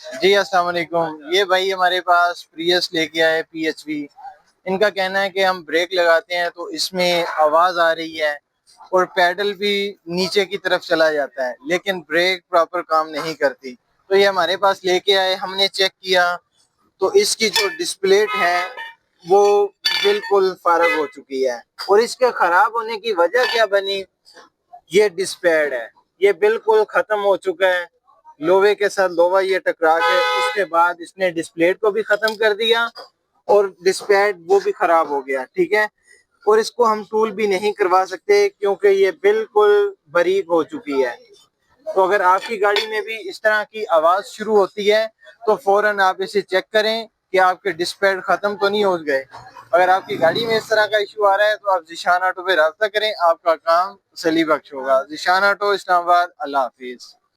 जी अस्सलाम वालेकुम। ये भाई हमारे पास प्रियस लेके आए PHV। इनका कहना है कि हम ब्रेक लगाते हैं तो इसमें आवाज आ रही है और पैडल भी नीचे की तरफ चला जाता है, लेकिन ब्रेक प्रॉपर काम नहीं करती। तो ये हमारे पास लेके आए, हमने चेक किया तो इसकी जो डिस्प्लेट है वो बिल्कुल फारग हो चुकी है। और इसके खराब होने की वजह क्या बनी, ये डिस्पैड है, ये बिल्कुल खत्म हो चुका है। लोहे के साथ लोहा ये टकरा के उसके बाद इसने डिस्प्ले को भी खत्म कर दिया और डिस्पैड वो भी खराब हो गया। ठीक है, और इसको हम टूल भी नहीं करवा सकते क्योंकि ये बिल्कुल बारीक हो चुकी है। तो अगर आपकी गाड़ी में भी इस तरह की आवाज शुरू होती है तो फौरन आप इसे चेक करें कि आपके डिस्पैड खत्म तो नहीं हो गए। अगर आपकी गाड़ी में इस तरह का इशू आ रहा है तो आप जिशान ऑटो पे राब्ता करें, आपका काम सली बख्श होगा। जिशान ऑटो, इस्लामाबाद। अल्लाह हाफिज।